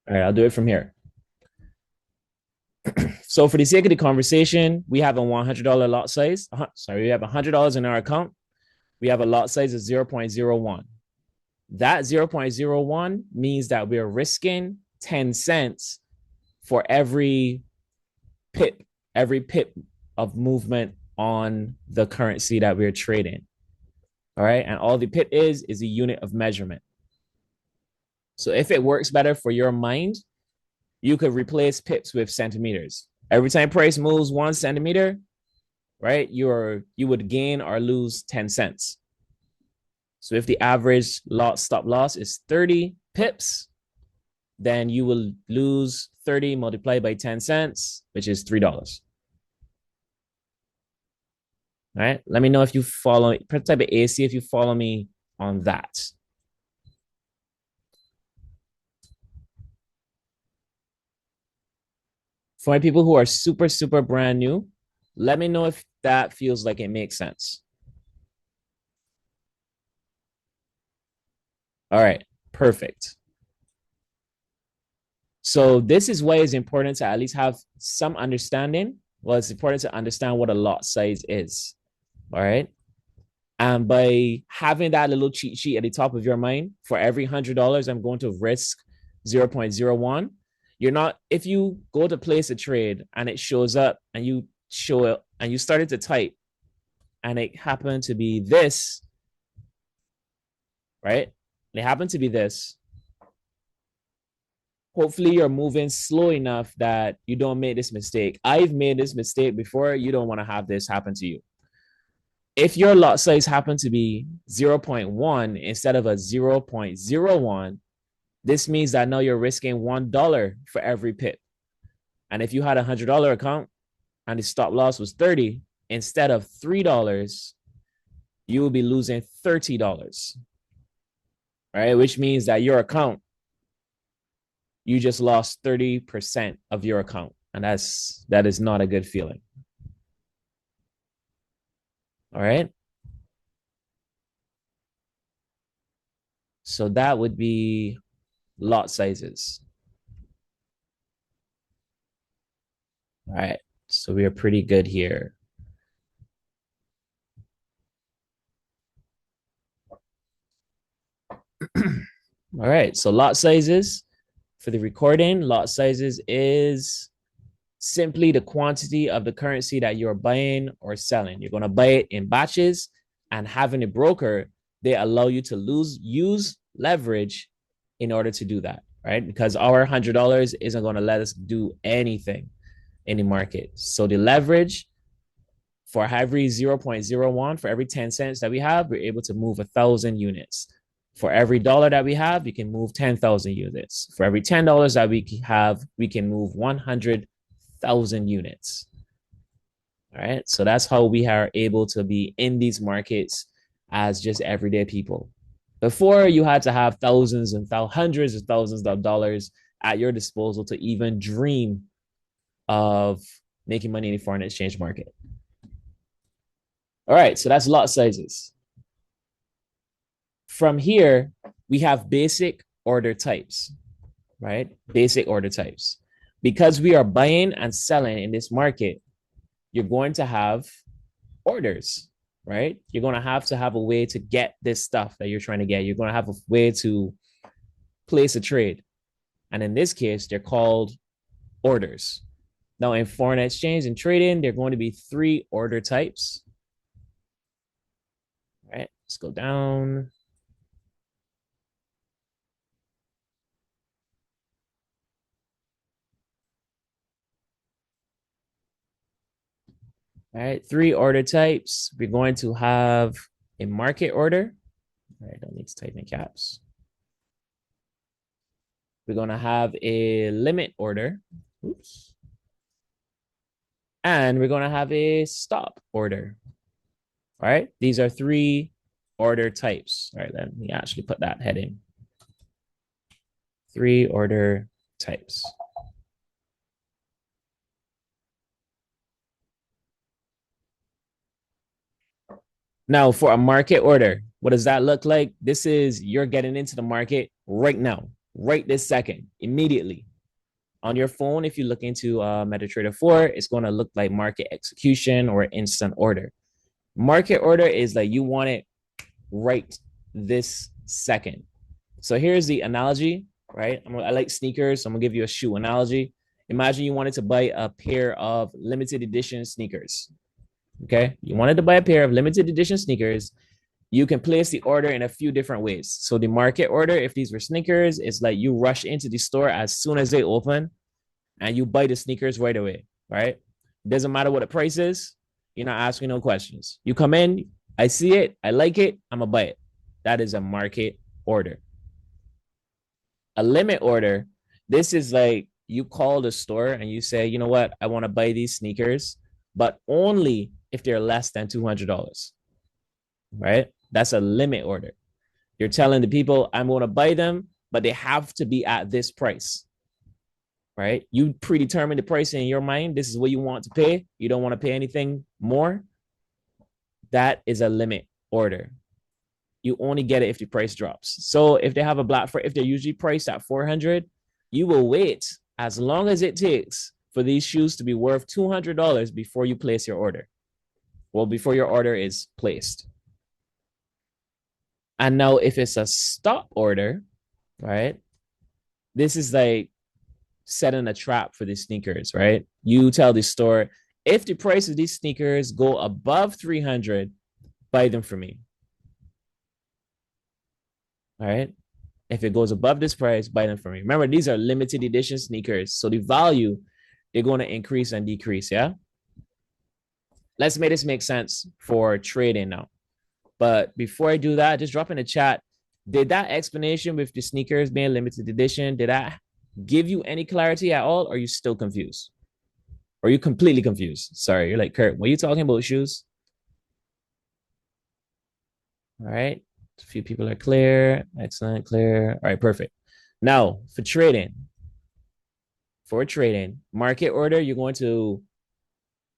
All right, I'll do it from here. So for the sake of the conversation, we have a $100 lot size. Sorry, we have $100 in our account. We have a lot size of 0.01. That 0.01 means that we're risking 10 cents for pip, every pip of movement on the currency that we're trading. All right. And all the pip is a unit of measurement. So if it works better for your mind, you could replace pips with centimeters. Every time price moves 1 centimeter, right, you would gain or lose 10 cents. So if the average lot stop loss is 30 pips, then you will lose 30 multiplied by 10 cents, which is $3. All right. Let me know if you follow, type of AC if you follow me on that. For my people who are super, super brand new, let me know if that feels like it makes sense. All right. Perfect. So this is why it's important to at least have some understanding. Well, it's important to understand what a lot size is. All right. And by having that little cheat sheet at the top of your mind, for every $100, I'm going to risk 0.01. You're not, if you go to place a trade and it shows up and you show it and you started to type and it happened to be this, right? It happened to be this. Hopefully you're moving slow enough that you don't make this mistake. I've made this mistake before. You don't want to have this happen to you. If your lot size happen to be 0.1 instead of a 0.01, this means that now you're risking $1 for every pip. And if you had a $100 account and the stop loss was 30, instead of $3, you will be losing $30. Right? Which means that your account, you just lost 30% of your account. And that is not a good feeling. All right. So that would be lot sizes. All right. So we are pretty good here. All right. So lot sizes for the recording, lot sizes is simply the quantity of the currency that you're buying or selling. You're going to buy it in batches, and having a broker, they allow you to use leverage in order to do that, right? Because our $100 isn't going to let us do anything in the market. So the leverage for every 0.01, for every 10 cents that we have, we're able to move 1,000 units. For every dollar that we have, we can move 10,000 units. For every $10 that we have, we can move 100,000 units. All right. So that's how we are able to be in these markets as just everyday people. Before, you had to have thousands and hundreds of thousands of dollars at your disposal to even dream of making money in the foreign exchange market. All right. So that's lot sizes. From here, we have basic order types, right? Basic order types. Because we are buying and selling in this market, you're going to have orders, right? You're going to have a way to get this stuff that you're trying to get. You're going to have a way to place a trade. And in this case, they're called orders. Now, in foreign exchange and trading, there are going to be 3 order types. All right, let's go down. All right, 3 order types. We're going to have a market order. All right, don't need to type in caps. We're going to have a limit order. Oops. And we're going to have a stop order. All right, these are 3 order types. All right, let me actually put that heading. 3 order types. Now, for a market order, what does that look like? This is you're getting into the market right now. right this second, immediately. On your phone, if you look into MetaTrader 4, it's going to look like market execution or instant order. Market order is like you want it right this second. So here's the analogy, right? I like sneakers, so I'm gonna give you a shoe analogy. Imagine you wanted to buy a pair of limited edition sneakers. Okay, you wanted to buy a pair of limited edition sneakers. You can place the order in a few different ways. So the market order, if these were sneakers, it's like you rush into the store as soon as they open and you buy the sneakers right away, right? Doesn't matter what the price is. You're not asking no questions. You come in, I see it, I like it, I'm gonna buy it. That is a market order. A limit order, this is like you call the store and you say, you know what, I want to buy these sneakers, but only if they're less than $200, right? That's a limit order. You're telling the people, I'm going to buy them, but they have to be at this price, right? You predetermine the price in your mind. This is what you want to pay. You don't want to pay anything more. That is a limit order. You only get it if the price drops. So if they have a Black Friday, if they're usually priced at 400, you will wait as long as it takes for these shoes to be worth $200 before you place your order. Well, before your order is placed. And now if it's a stop order, right? This is like setting a trap for these sneakers, right? You tell the store, if the price of these sneakers go above 300, buy them for me. All right. If it goes above this price, buy them for me. Remember, these are limited edition sneakers. So the value, they're going to increase and decrease. Yeah. Let's make this make sense for trading now. But before I do that, just drop in the chat. Did that explanation with the sneakers being limited edition, did that give you any clarity at all? Or are you still confused? Or are you completely confused? Sorry, you're like, Kurt, were you talking about shoes? All right. A few people are clear. Excellent, clear. All right, perfect. Now, for trading, market order, you're going to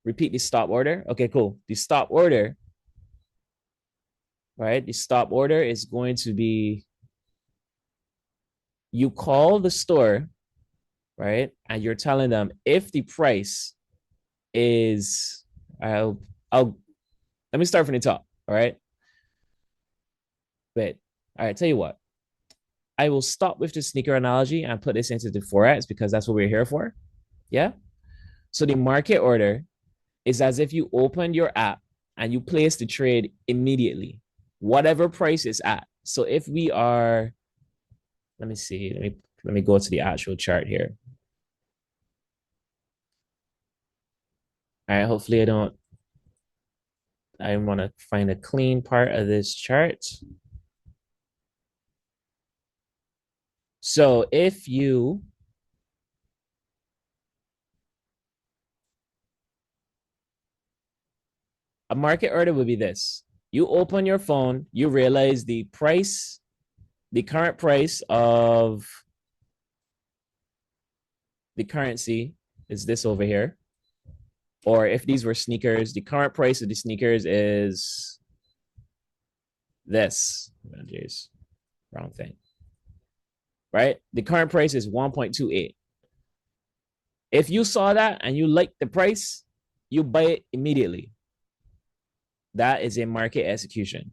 repeat the stop order. Okay, cool. The stop order, right? The stop order is going to be you call the store, right? And you're telling them if the price is, I'll let me start from the top. All right. But all right, tell you what, I will stop with the sneaker analogy and put this into the Forex because that's what we're here for. Yeah. So the market order is as if you open your app and you place the trade immediately, whatever price it's at. So if we are, let me see, let me go to the actual chart here. All right, hopefully I want to find a clean part of this chart. So if you a market order would be this. You open your phone, you realize the price, the current price of the currency is this over here. Or if these were sneakers, the current price of the sneakers is this. Oh, geez, wrong thing. Right? The current price is 1.28. If you saw that and you like the price, you buy it immediately. That is a market execution.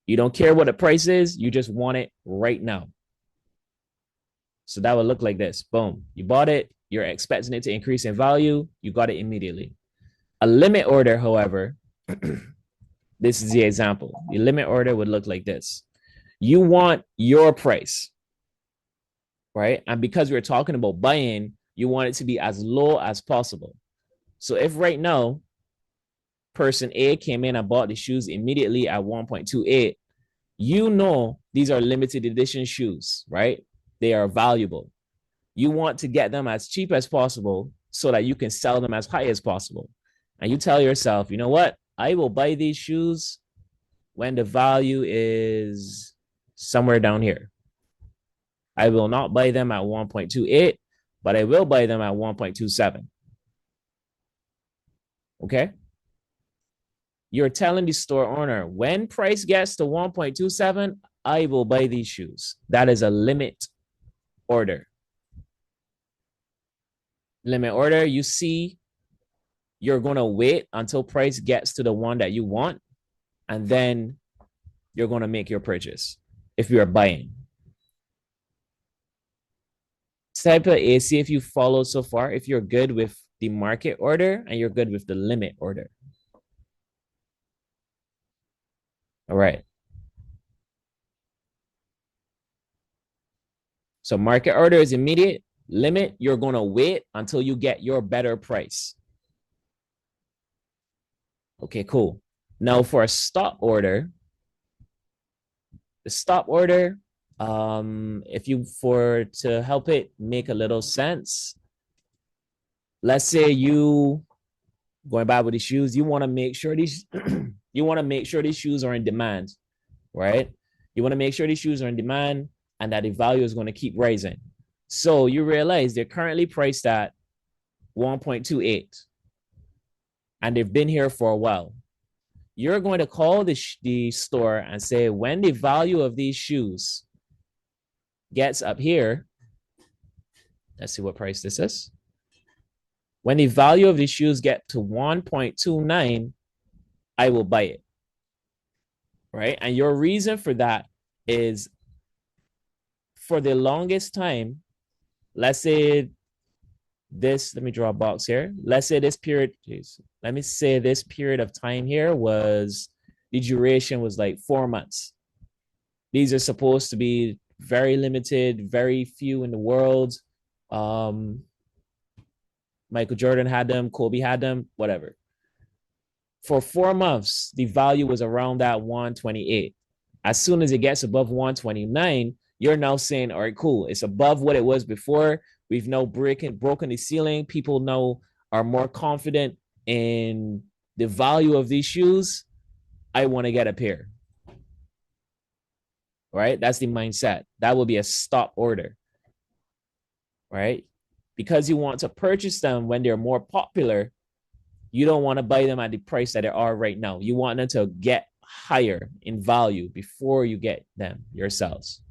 You don't care what the price is, you just want it right now. So that would look like this. Boom. You bought it, you're expecting it to increase in value, you got it immediately. A limit order, however, this is the example. The limit order would look like this. You want your price, right? And because we're talking about buying, you want it to be as low as possible. So if right now, person A came in and bought the shoes immediately at 1.28, you know these are limited edition shoes, right? They are valuable. You want to get them as cheap as possible so that you can sell them as high as possible. And you tell yourself, you know what? I will buy these shoes when the value is somewhere down here. I will not buy them at 1.28, but I will buy them at 1.27. Okay? You're telling the store owner, when price gets to 1.27, I will buy these shoes. That is a limit order. Limit order, you see, you're going to wait until price gets to the one that you want, and then you're going to make your purchase if you're buying. Type of A, see if you follow so far, if you're good with the market order and you're good with the limit order. All right. So market order is immediate. Limit, you're going to wait until you get your better price. Okay, cool. Now for a stop order, the stop order, if you, for to help it make a little sense, let's say you going back with the shoes, you want to make sure these you want to make sure these shoes are in demand, right? You want to make sure these shoes are in demand and that the value is going to keep rising. So you realize they're currently priced at 1.28 and they've been here for a while. You're going to call the store and say, when the value of these shoes gets up here, let's see what price this is. When the value of these shoes get to 1.29, I will buy it. Right? And your reason for that is, for the longest time, let's say this, let me draw a box here. Let's say this period, let me say this period of time here was, the duration was like 4 months. These are supposed to be very limited, very few in the world. Michael Jordan had them, Kobe had them, whatever. For 4 months, the value was around that 128. As soon as it gets above 129, you're now saying, all right, cool. It's above what it was before. We've now broken the ceiling. People now are more confident in the value of these shoes. I want to get a pair. Right? That's the mindset. That will be a stop order. Right? Because you want to purchase them when they're more popular, you don't want to buy them at the price that they are right now. You want them to get higher in value before you get them yourselves.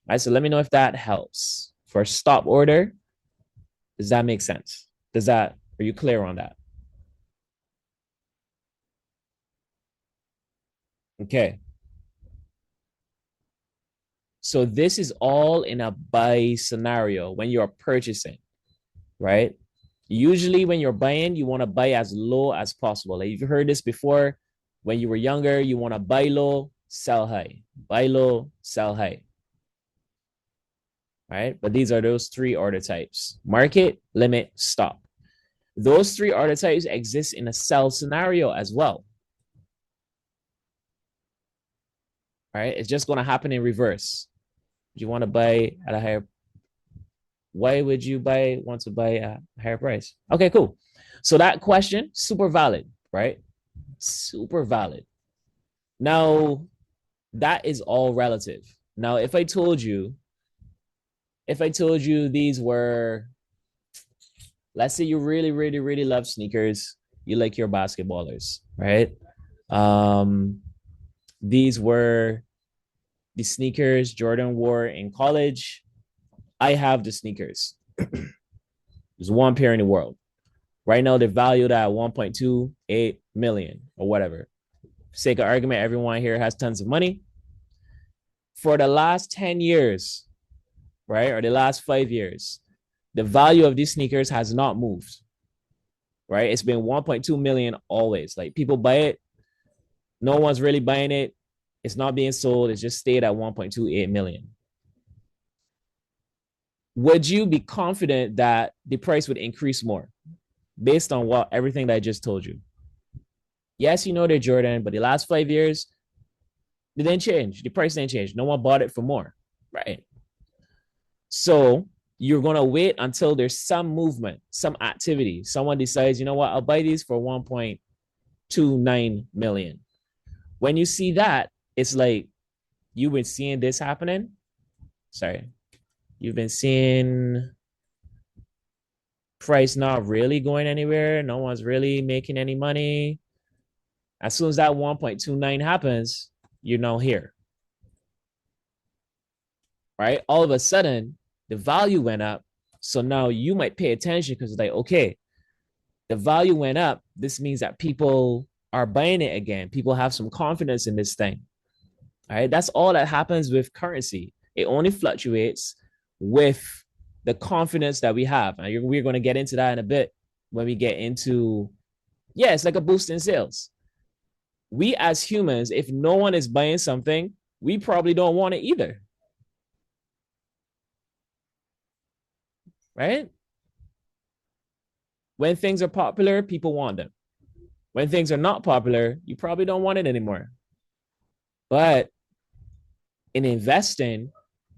All right, so let me know if that helps. For stop order, does that make sense? Are you clear on that? Okay. So this is all in a buy scenario when you're purchasing, right? Usually when you're buying, you want to buy as low as possible. Like, you've heard this before. When you were younger, you want to buy low, sell high. Buy low, sell high. Right? But these are those three order types: market, limit, stop. Those three order types exist in a sell scenario as well. Right? It's just going to happen in reverse. You want to buy at a higher, why would you want to buy at a higher price? Okay, cool. So that question, super valid, right? Super valid. Now, that is all relative. Now, if I told you these were, let's say you really, really, really love sneakers, you like your basketballers, right? These were the sneakers Jordan wore in college. I have the sneakers. There's one pair in the world. Right now, they're valued at 1.28 million or whatever. For sake of argument, everyone here has tons of money. For the last 10 years, right, or the last 5 years, the value of these sneakers has not moved, right? It's been 1.2 million always. Like, people buy it. No one's really buying it. It's not being sold. It's just stayed at 1.28 million. Would you be confident that the price would increase more based on everything that I just told you? Yes, you know they're Jordan, but the last 5 years, they didn't change. The price didn't change. No one bought it for more, right? So you're going to wait until there's some movement, some activity. Someone decides, you know what, I'll buy these for 1.29 million. When you see that, it's like, you've been seeing this happening. Sorry. You've been seeing price not really going anywhere. No one's really making any money. As soon as that 1.29 happens, you're now here, right? All of a sudden, the value went up. So now you might pay attention because it's like, okay, the value went up. This means that people are buying it again. People have some confidence in this thing. All right. That's all that happens with currency. It only fluctuates with the confidence that we have. And we're going to get into that in a bit when we get into, yeah, it's like a boost in sales. We as humans, if no one is buying something, we probably don't want it either. Right? When things are popular, people want them. When things are not popular, you probably don't want it anymore. But in investing,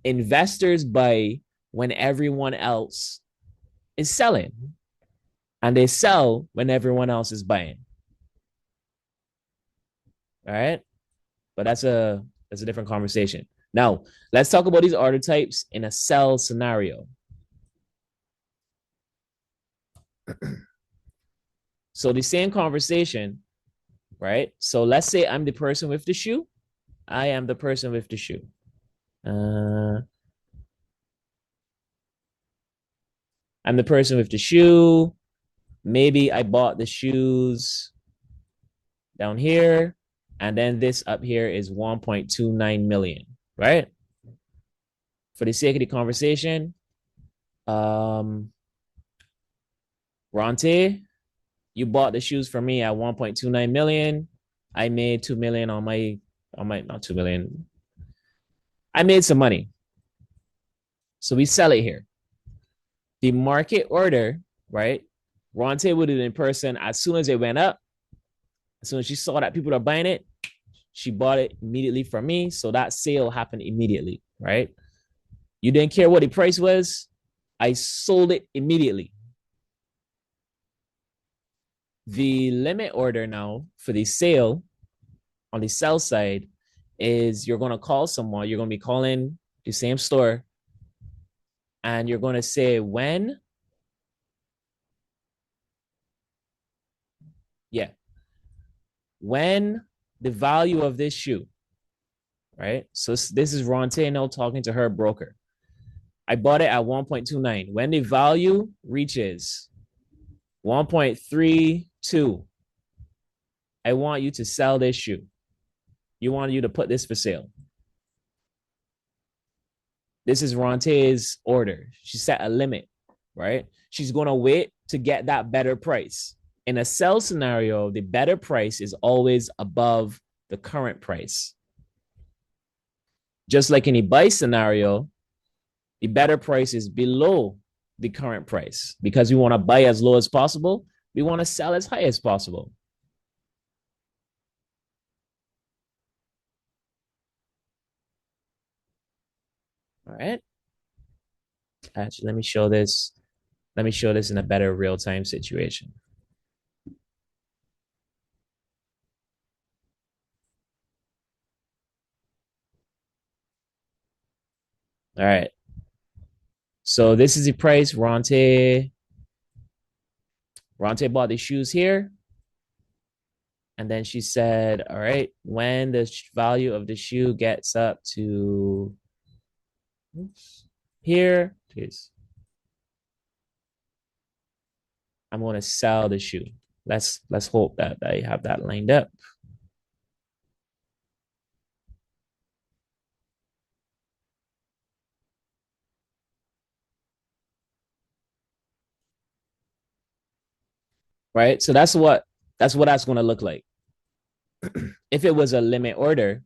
investors buy when everyone else is selling, and they sell when everyone else is buying. All right. But that's a different conversation. Now, let's talk about these order types in a sell scenario. So the same conversation, right? So let's say I'm the person with the shoe. I am the person with the shoe. I'm the person with the shoe. Maybe I bought the shoes down here, and then this up here is 1.29 million, right? For the sake of the conversation, Ronte, you bought the shoes for me at 1.29 million. I made 2 million on my not 2 million. I made some money. So we sell it here. The market order, right? Ronte would do it in person as soon as it went up. As soon as she saw that people are buying it, she bought it immediately from me. So that sale happened immediately, right? You didn't care what the price was. I sold it immediately. The limit order now for the sale on the sell side is you're going to call someone. You're going to be calling the same store, and you're going to say when. Yeah. When the value of this shoe, right? So this is Ronte now talking to her broker. I bought it at 1.29. When the value reaches 1.32, I want you to sell this shoe. You want you to put this for sale. This is Ronte's order. She set a limit, right? She's going to wait to get that better price. In a sell scenario, the better price is always above the current price. Just like in a buy scenario, the better price is below the current price because we want to buy as low as possible. We want to sell as high as possible. All right. Actually, let me show this. Let me show this in a better real-time situation. All right. So this is the price. Ronte bought the shoes here. And then she said, all right, when the value of the shoe gets up to here, please, I'm going to sell the shoe. Let's hope that I have that lined up. Right? So that's what that's going to look like. If it was a limit order,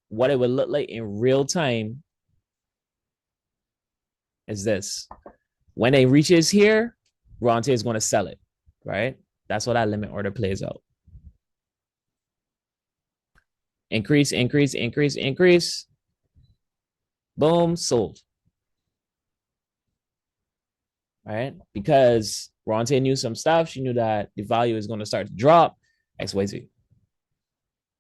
what it would look like in real time is this. When it reaches here, Ronte is going to sell it, right? That's what that limit order plays out. Increase, increase, increase, increase. Boom, sold. Right? Because Ronte knew some stuff. She knew that the value is going to start to drop. XYZ.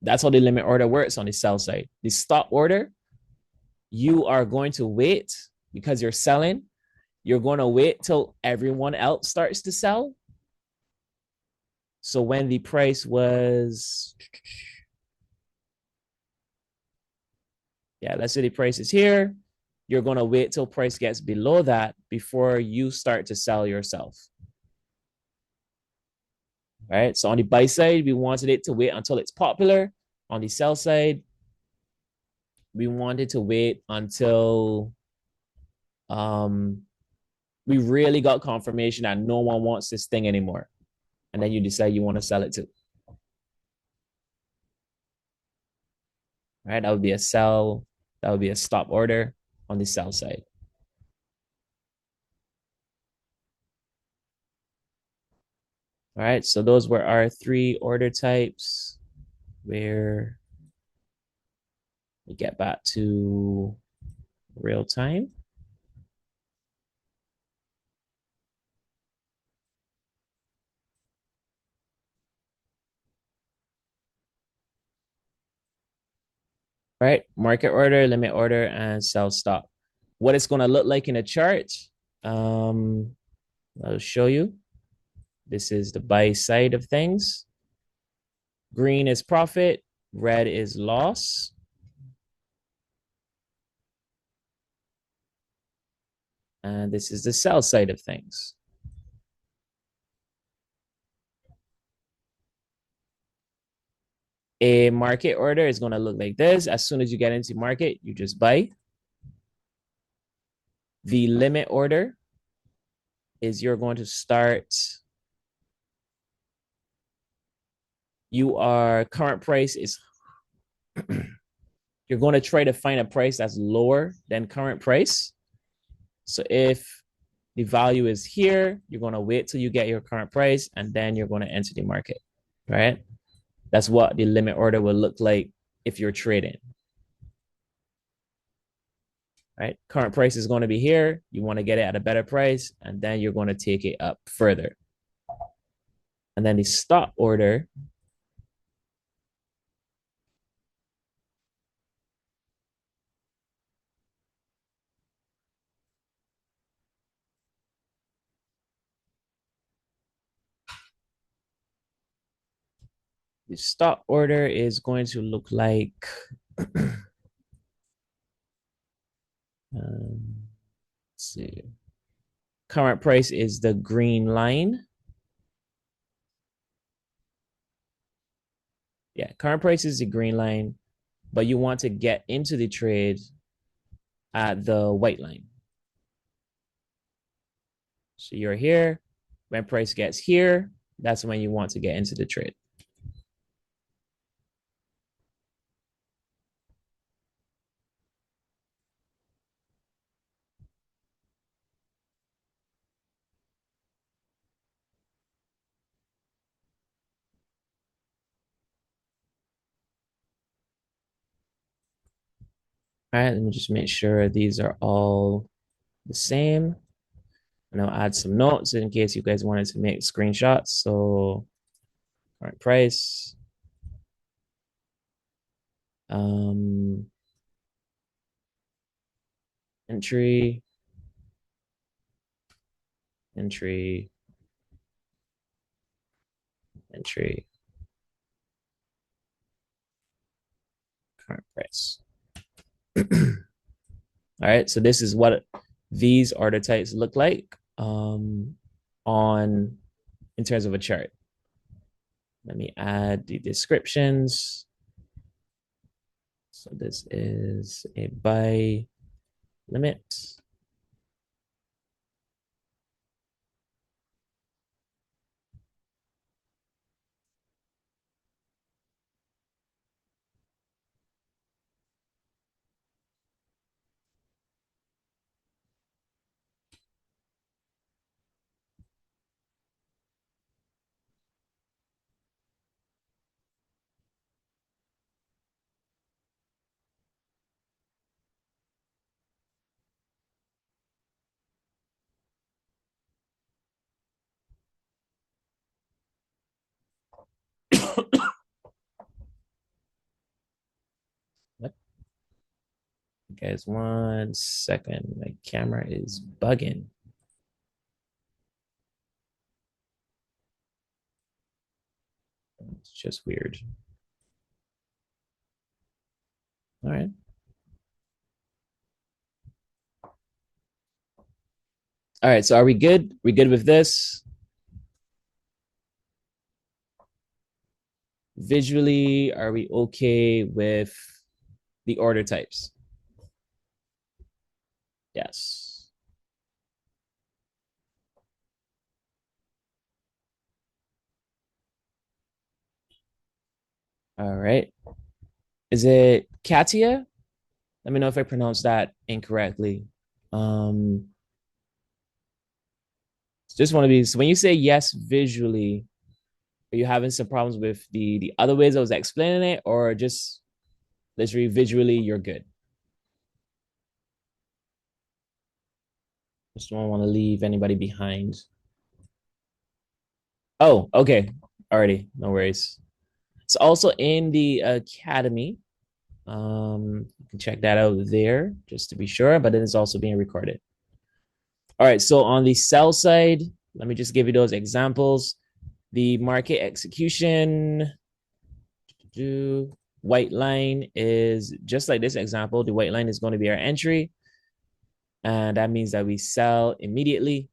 That's how the limit order works on the sell side. The stop order, you are going to wait because you're selling. You're going to wait till everyone else starts to sell. So when the price was, yeah, let's say the price is here, you're going to wait till price gets below that before you start to sell yourself. Right. So on the buy side, we wanted it to wait until it's popular. On the sell side, we wanted to wait until um, we really got confirmation that no one wants this thing anymore. And then you decide you want to sell it too. Right. That would be a sell. That would be a stop order on the sell side. All right. So those were our three order types where we get back to real time. Right? Market order, limit order, and sell stop. What it's going to look like in a chart, um, I'll show you. This is the buy side of things. Green is profit, red is loss. And this is the sell side of things. A market order is going to look like this. As soon as you get into market, you just buy. The limit order is you're going to start. Your current price is, you're going to try to find a price that's lower than current price. So if the value is here, you're going to wait till you get your current price and then you're going to enter the market, right? That's what the limit order will look like if you're trading. Right? Current price is going to be here. You want to get it at a better price, and then you're going to take it up further. And then the stop order, the stop order is going to look like let's see. Current price is the green line. Yeah, current price is the green line, but you want to get into the trade at the white line. So you're here. When price gets here, that's when you want to get into the trade. All right, let me just make sure these are all the same. And I'll add some notes in case you guys wanted to make screenshots. So current price. Um, entry, entry, entry, current price. All right, so this is what these order types look like on in terms of a chart. Let me add the descriptions. So this is a buy limit. Guys, 1 second. My camera is bugging. It's just weird. All right. All right. So are we good? We good with this? Visually, are we okay with the order types? Yes. All right. Is it Katia? Let me know if I pronounced that incorrectly. Um, just want to be, so when you say yes visually, are you having some problems with the other ways I was explaining it, or just literally visually you're good? Just don't want to leave anybody behind. Oh, okay. Already, no worries. It's also in the academy. You can check that out there just to be sure, but it is also being recorded. All right, so on the sell side, let me just give you those examples. The market execution, white line is just like this example. The white line is going to be our entry, and that means that we sell immediately.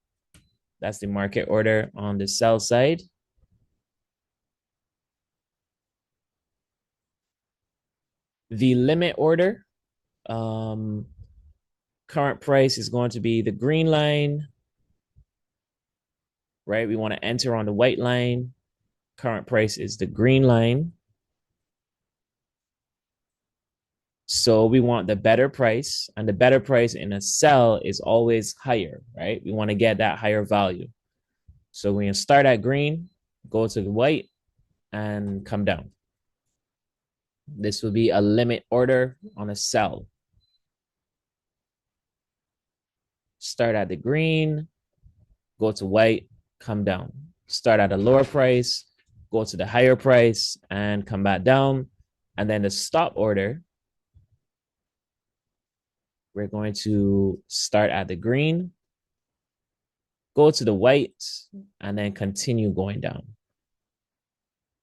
That's the market order on the sell side. The limit order, current price is going to be the green line, right? We want to enter on the white line. Current price is the green line. So we want the better price, and the better price in a sell is always higher, right? We want to get that higher value. So we're going to start at green, go to the white, and come down. This would be a limit order on a sell. Start at the green, go to white, come down. Start at a lower price, go to the higher price, and come back down. And then the stop order, we're going to start at the green, go to the white, and then continue going down.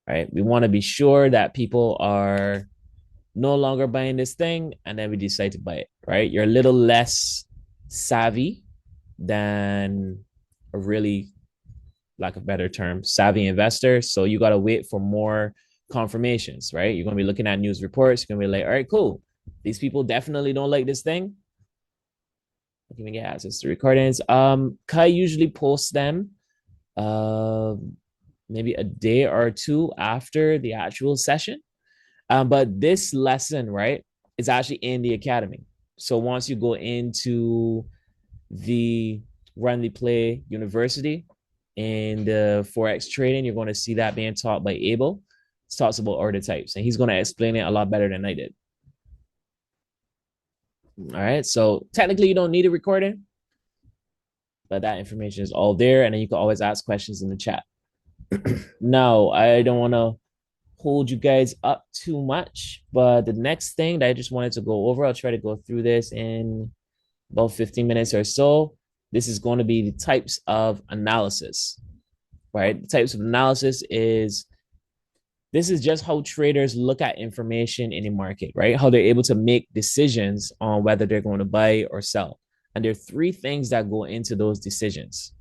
Right? We want to be sure that people are no longer buying this thing, and then we decide to buy it, right? You're a little less savvy than a really, lack of a better term, savvy investor. So you got to wait for more confirmations, right? You're going to be looking at news reports. You're going to be like, all right, cool. These people definitely don't like this thing. Let me get access to recordings. Kai usually posts them maybe a day or two after the actual session. But this lesson, right, is actually in the academy. So once you go into the Run the Play University in the Forex trading, you're going to see that being taught by Abel. It talks about order types, and he's going to explain it a lot better than I did. All right. So technically, you don't need a recording, but that information is all there. And then you can always ask questions in the chat. Now, I don't want to hold you guys up too much, but the next thing that I just wanted to go over, I'll try to go through this in about 15 minutes or so. This is going to be the types of analysis, right? The types of analysis is, this is just how traders look at information in a market, right? How they're able to make decisions on whether they're going to buy or sell. And there are three things that go into those decisions.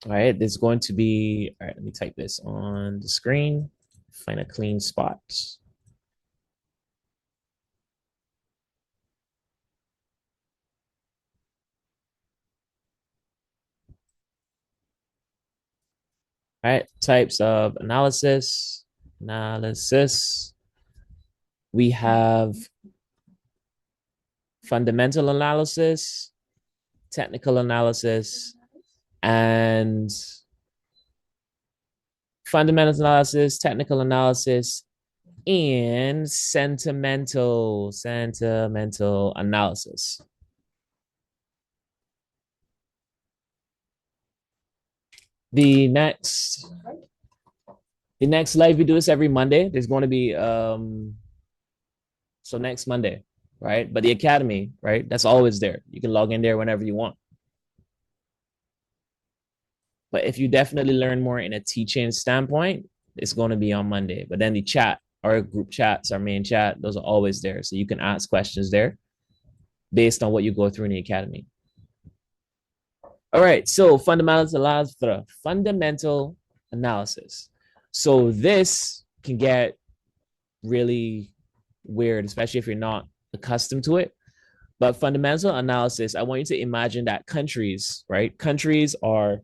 All right, there's going to be, all right, let me type this on the screen, find a clean spot. All right, types of analysis. We have fundamental analysis, technical analysis, and fundamental analysis, technical analysis, and sentimental analysis. The next live, we do this every Monday. There's going to be so next Monday, right? But the academy, right? That's always there. You can log in there whenever you want. But if you definitely learn more in a teaching standpoint, it's going to be on Monday. But then the chat, our group chats, our main chat, those are always there. So you can ask questions there based on what you go through in the academy. All right. So fundamental analysis. So this can get really weird, especially if you're not accustomed to it. But fundamental analysis, I want you to imagine that countries, right? Countries are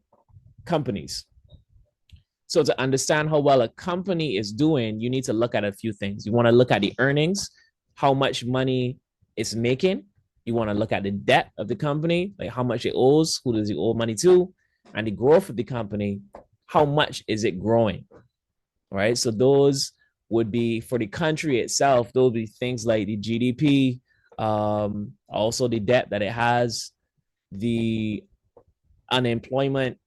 companies. So to understand how well a company is doing, you need to look at a few things. You want to look at the earnings, how much money it's making. You want to look at the debt of the company, like how much it owes, who does it owe money to, and the growth of the company, how much is it growing, right? So those would be for the country itself. Those would be things like the GDP, also the debt that it has, the unemployment,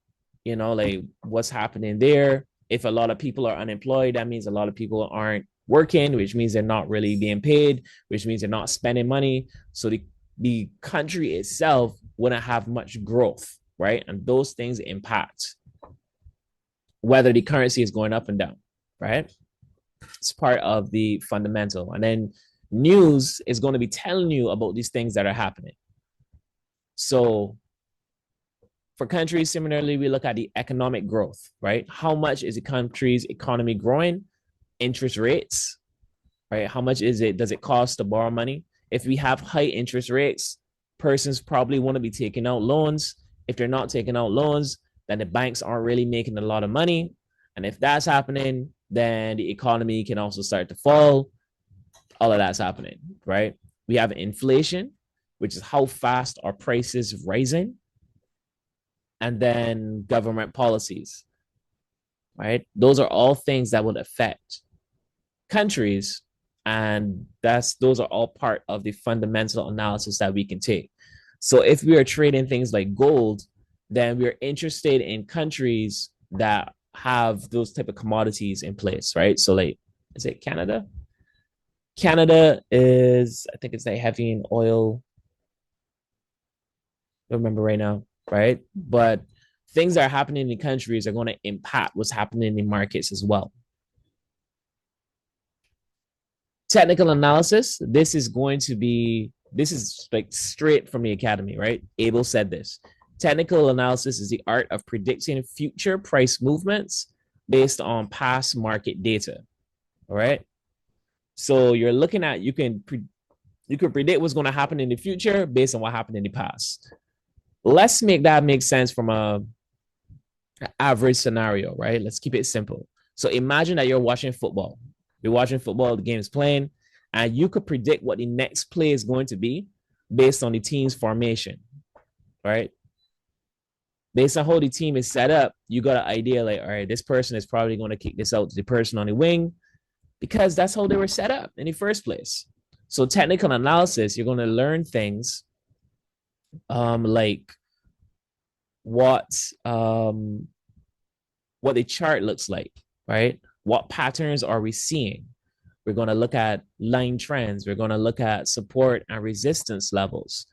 like what's happening there. If a lot of people are unemployed, that means a lot of people aren't working, which means they're not really being paid, which means they're not spending money. So the country itself wouldn't have much growth, right? And those things impact whether the currency is going up and down, right? It's part of the fundamental. And then news is going to be telling you about these things that are happening. So for countries, similarly, we look at the economic growth, right? How much is the country's economy growing? Interest rates, right? How much does it cost to borrow money? If we have high interest rates, persons probably want to be taking out loans. If they're not taking out loans, then the banks aren't really making a lot of money. And if that's happening, then the economy can also start to fall. All of that's happening, right? We have inflation, which is how fast are prices rising. And then government policies, right? Those are all things that would affect countries. And those are all part of the fundamental analysis that we can take. So if we are trading things like gold, then we're interested in countries that have those type of commodities in place, right? So like, is it Canada? Canada is, I think it's like heavy in oil. I don't remember right now, right? But things that are happening in the countries are going to impact what's happening in the markets as well. Technical analysis, this is like straight from the academy, right? Abel said this. Technical analysis is the art of predicting future price movements based on past market data. All right. So you're looking at, you can predict what's going to happen in the future based on what happened in the past. Let's make that make sense from an average scenario, right? Let's keep it simple. So imagine that you're watching football. You're watching football, the game is playing, and you could predict what the next play is going to be based on the team's formation, right? Based on how the team is set up, you got an idea like, all right, this person is probably going to kick this out to the person on the wing because that's how they were set up in the first place. So technical analysis, you're going to learn things like what the chart looks like, right? What patterns are we seeing? We're going to look at line trends. We're going to look at support and resistance levels.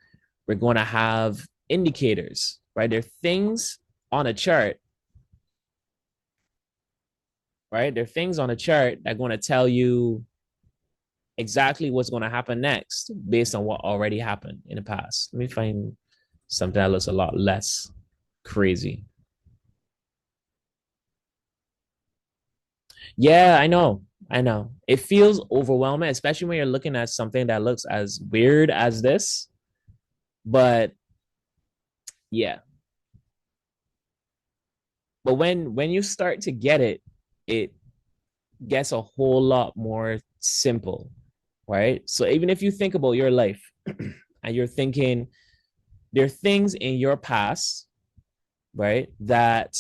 We're going to have indicators, right? There are things on a chart, right? There are things on a chart that are going to tell you exactly what's going to happen next based on what already happened in the past. Let me find something that looks a lot less crazy. Yeah, I know. I know. It feels overwhelming, especially when you're looking at something that looks as weird as this. But yeah. But when you start to get it, it gets a whole lot more simple, right? So even if you think about your life and you're thinking there are things in your past, right, that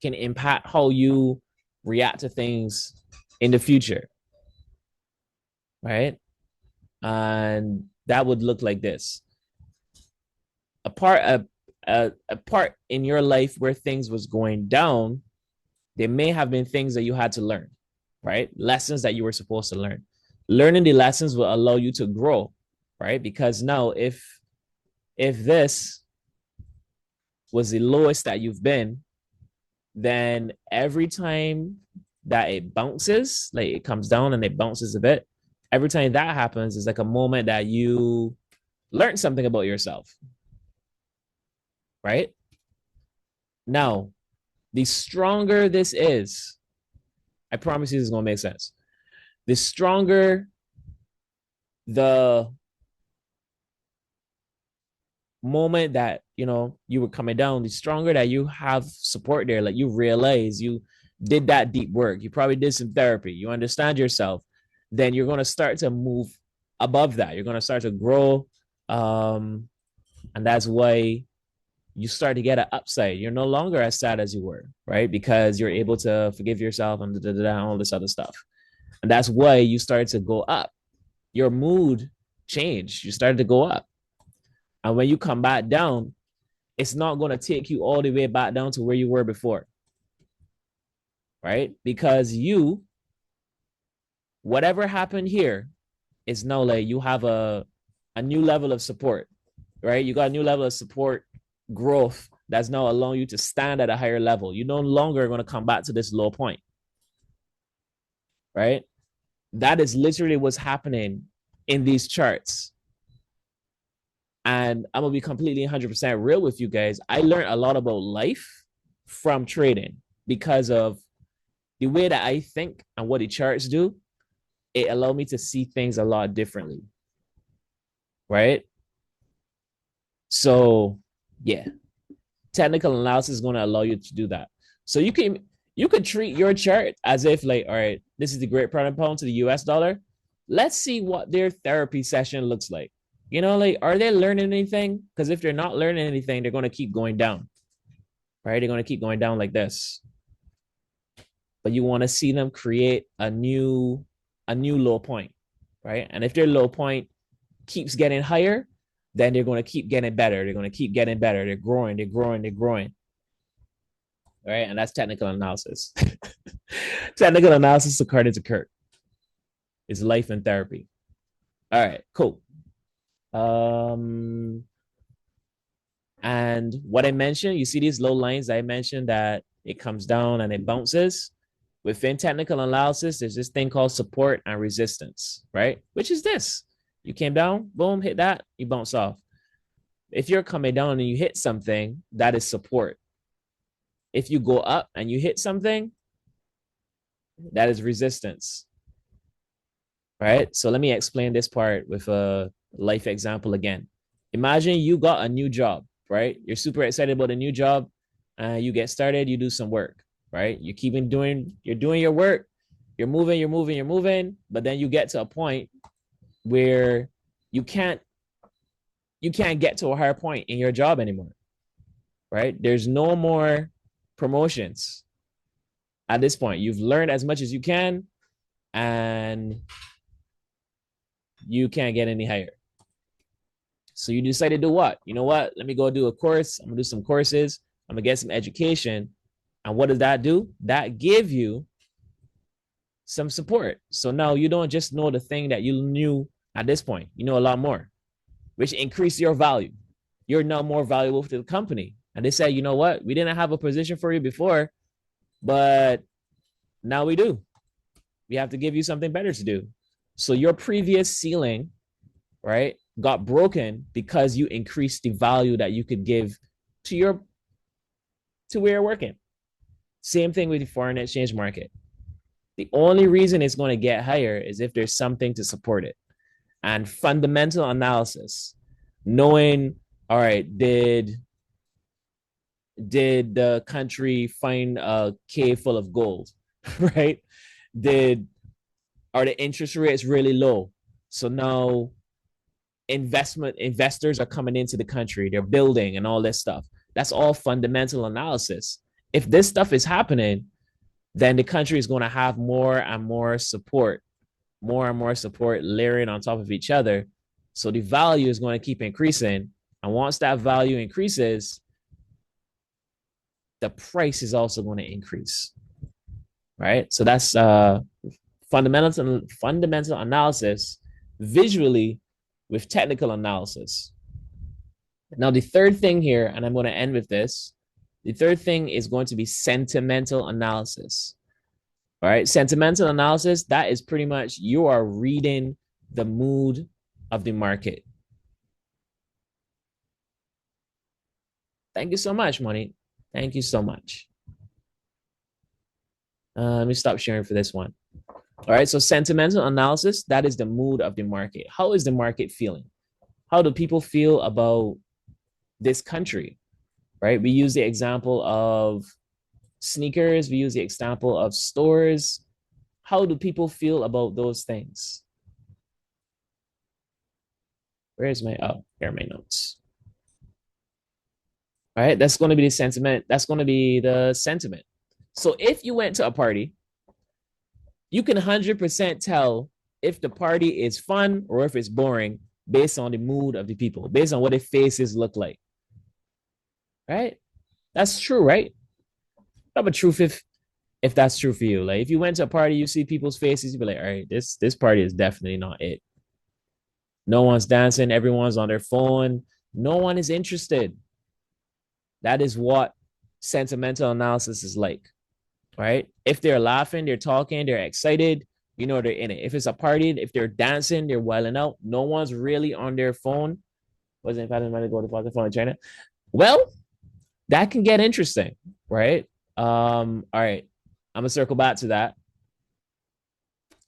can impact how you react to things in the future, right? And that would look like this. A part in your life where things was going down, there may have been things that you had to learn, right? Lessons that you were supposed to learn. Learning the lessons will allow you to grow, right? Because now if this was the lowest that you've been, then every time that it bounces, like it comes down and it bounces a bit, every time that happens is like a moment that you learn something about yourself, right? Now, the stronger this is, I promise you this is going to make sense. The stronger the moment that you were coming down, the stronger that you have support there. Like you realize you did that deep work, you probably did some therapy, you understand yourself, then you're going to start to move above that. You're going to start to grow, and that's why you start to get an upside. You're no longer as sad as you were, right? Because you're able to forgive yourself and all this other stuff. And that's why you start to go up. Your mood changed. You started to go up. And when you come back down, it's not going to take you all the way back down to where you were before, right? Because whatever happened here is now like you have a new level of support, right? You got a new level of support growth that's now allowing you to stand at a higher level. You're no longer going to come back to this low point, right? That is literally what's happening in these charts. And I'm going to be completely 100% real with you guys. I learned a lot about life from trading because of the way that I think and what the charts do. It allowed me to see things a lot differently, right? So, yeah, technical analysis is going to allow you to do that. So you could treat your chart as if like, all right, this is the Great Pound to the US dollar. Let's see what their therapy session looks like. Like, are they learning anything? Because if they're not learning anything, they're going to keep going down, right? They're going to keep going down like this. But you want to see them create a new low point, right? And if their low point keeps getting higher, then they're going to keep getting better. They're going to keep getting better. They're growing. Right? And that's technical analysis. Technical analysis, according to Kirk, is life and therapy. All right, cool. And what I mentioned, you see these low lines I mentioned that it comes down and it bounces. Within technical analysis, there's this thing called support and resistance, right? Which is this. You came down, boom, hit that, you bounce off. If you're coming down and you hit something, that is support. If you go up and you hit something, that is resistance, right? So let me explain this part with a life example again. Imagine you got a new job, right? You're super excited about a new job. You get started, you do some work, right? You're doing your work, you're moving, but then you get to a point where you can't get to a higher point in your job anymore, right? There's no more promotions at this point. You've learned as much as you can, and you can't get any higher. So you decide to do what? You know what? Let me go do a course. I'm gonna do some courses. I'm gonna get some education. And what does that do? That give you some support. So now you don't just know the thing that you knew at this point. You know a lot more, which increase your value. You're now more valuable to the company. And they say, you know what? We didn't have a position for you before, but now we do. We have to give you something better to do. So your previous ceiling, right, got broken because you increased the value that you could give to where you're working. Same thing with the foreign exchange market. The only reason it's going to get higher is if there's something to support it. And fundamental analysis, knowing, all right, did the country find a cave full of gold, right? Are the interest rates really low? So now investors are coming into the country, they're building and all this stuff. That's all fundamental analysis. If this stuff is happening, then the country is going to have more and more support layering on top of each other. So the value is going to keep increasing. And once that value increases, the price is also going to increase, right? So that's fundamental analysis visually with technical analysis. Now, the third thing here, and I'm going to end with this, the third thing is going to be sentimental analysis. All right. Sentimental analysis, that is pretty much you are reading the mood of the market. Thank you so much, Monique. Thank you so much. Let me stop sharing for this one. All right. So, sentimental analysis, that is the mood of the market. How is the market feeling? How do people feel about this country? Right. We use the example of sneakers, we use the example of stores. How do people feel about those things? Where's my, oh, here are my notes. All right. That's going to be the sentiment. That's going to be the sentiment. So, if you went to a party, you can 100% tell if the party is fun or if it's boring based on the mood of the people, based on what their faces look like. Right? That's true, right? Not a truth if that's true for you. Like if you went to a party, you see people's faces, you'd be like, all right, this party is definitely not it. No one's dancing, everyone's on their phone, no one is interested. That is what sentimental analysis is like. Right? If they're laughing, they're talking, they're excited, you know they're in it. If it's a party, if they're dancing, they're wilding out, no one's really on their phone. Wasn't if I didn't go to the phone in China. Well, that can get interesting, right? All right. I'm gonna circle back to that.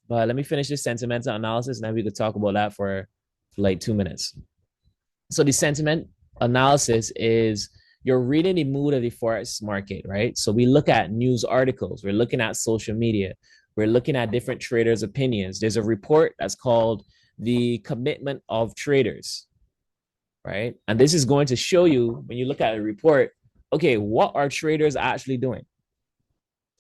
But let me finish this sentimental analysis, and then we could talk about that for like 2 minutes. So the sentiment analysis is you're reading the mood of the forex market, right? So we look at news articles, we're looking at social media, we're looking at different traders' opinions. There's a report that's called the Commitment of Traders, right? And this is going to show you when you look at a report, okay, what are traders actually doing?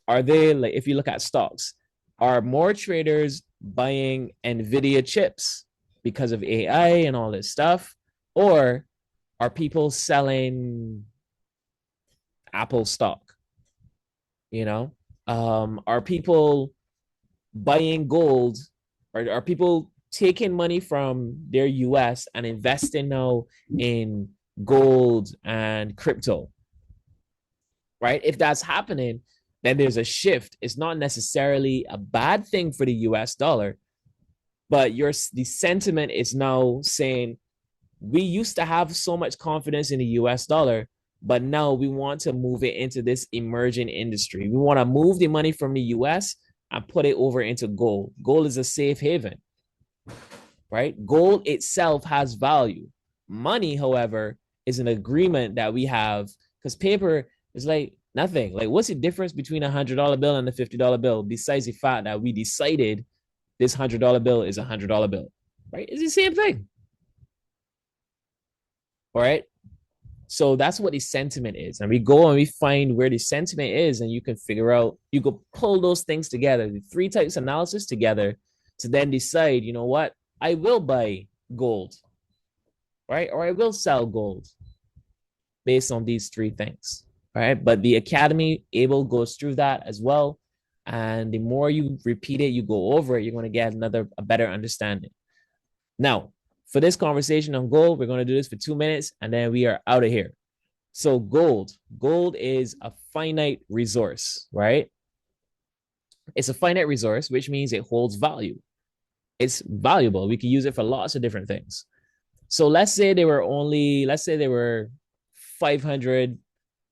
Are they like, if you look at stocks, are more traders buying Nvidia chips because of AI and all this stuff, or are people selling Apple stock? You know, are people buying gold, or are people taking money from their US and investing now in gold and crypto? Right? If that's happening, then there's a shift. It's not necessarily a bad thing for the US dollar, but the sentiment is now saying we used to have so much confidence in the US dollar, but now we want to move it into this emerging industry. We want to move the money from the US and put it over into gold. Gold is a safe haven, right? Gold itself has value. Money, however, is an agreement that we have because paper is like nothing. Like, what's the difference between $100 bill and a $50 bill besides the fact that we decided this $100 bill is a $100 bill, right? It's the same thing. All right. So that's what the sentiment is. And we go and we find where the sentiment is, and you can figure out, you could pull those things together, the three types of analysis together to then decide, you know what, I will buy gold, right? Or I will sell gold based on these three things, right? But the Academy able goes through that as well. And the more you repeat it, you go over it, you're going to get a better understanding. Now, for this conversation on gold, we're going to do this for 2 minutes and then we are out of here. So gold is a finite resource, right? It's a finite resource, which means it holds value. It's valuable. We can use it for lots of different things. So let's say there were 500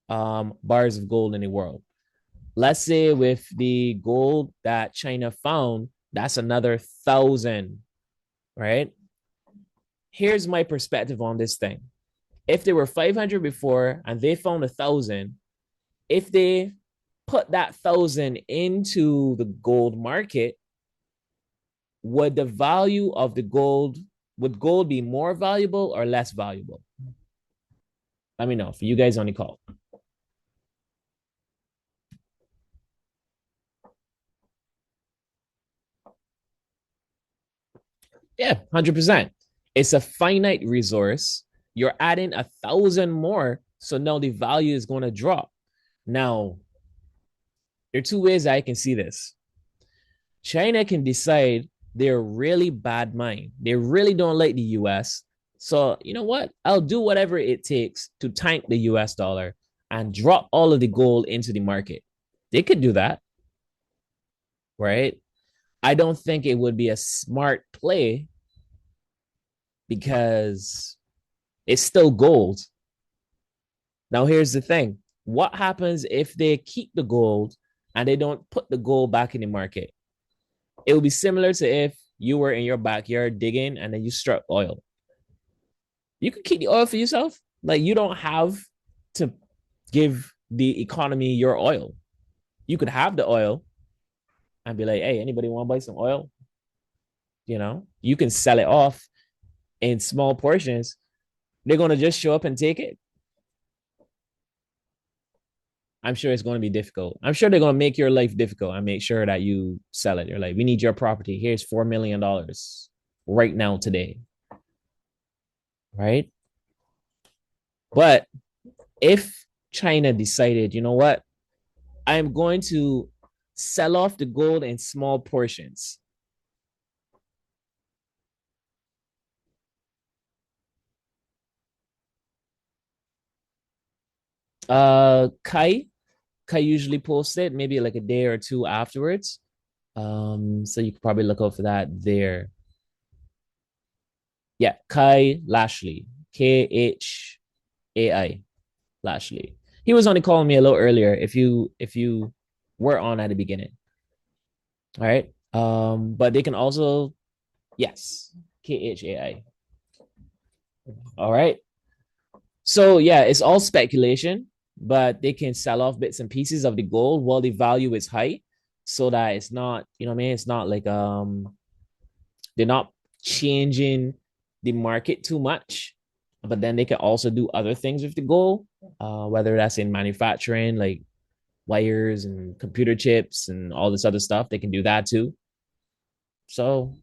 bars of gold in the world. Let's say with the gold that China found, that's another 1,000, right? Here's my perspective on this thing. If there were 500 before and they found 1,000, if they put that 1,000 into the gold market, would the value of the gold, would gold be more valuable or less valuable? Let me know for you guys on the call. Yeah, 100%. It's a finite resource. You're adding 1,000 more. So now the value is going to drop. Now, there are two ways I can see this. China can decide they're really bad mind. They really don't like the US. So, you know what? I'll do whatever it takes to tank the US dollar and drop all of the gold into the market. They could do that, right? I don't think it would be a smart play because it's still gold. Now, here's the thing: what happens if they keep the gold and they don't put the gold back in the market? It would be similar to if you were in your backyard digging and then you struck oil. You could keep the oil for yourself. Like, you don't have to give the economy your oil. You could have the oil and be like, hey, anybody want to buy some oil? You can sell it off in small portions. They're going to just show up and take it. I'm sure it's going to be difficult. I'm sure they're going to make your life difficult and make sure that you sell it. They're like, we need your property. Here's $4 million right now, today. Right. But if China decided, you know what, I'm going to sell off the gold in small portions. Kai usually posts it maybe like a day or two afterwards. So you could probably look out for that there. Yeah, Kai Lashley, Khai Lashley. He was only calling me a little earlier. If you were on at the beginning, all right. But they can also, yes, Khai. All right. So yeah, it's all speculation, but they can sell off bits and pieces of the gold while the value is high, so that it's not, you know what I mean? It's not like they're not changing the market too much. But then they can also do other things with the gold, whether that's in manufacturing, like wires and computer chips and all this other stuff. They can do that too. So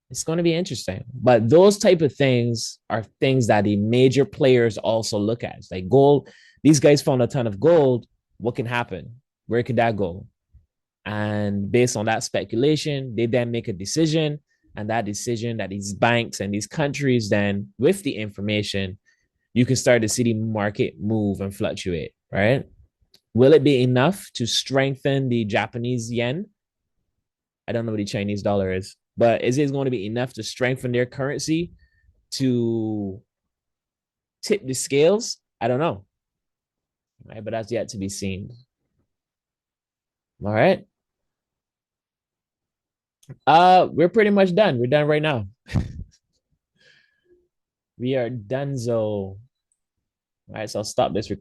it's going to be interesting. But those type of things are things that the major players also look at. It's like gold. These guys found a ton of gold. What can happen? Where could that go? And based on that speculation, they then make a decision. And that decision that these banks and these countries then, with the information, you can start to see the market move and fluctuate, right? Will it be enough to strengthen the Japanese yen? I don't know what the Chinese dollar is, but is it going to be enough to strengthen their currency to tip the scales? I don't know. Right, but that's yet to be seen. All right. We're pretty much done. We're done right now. We are done. So, all right. So I'll stop this recording.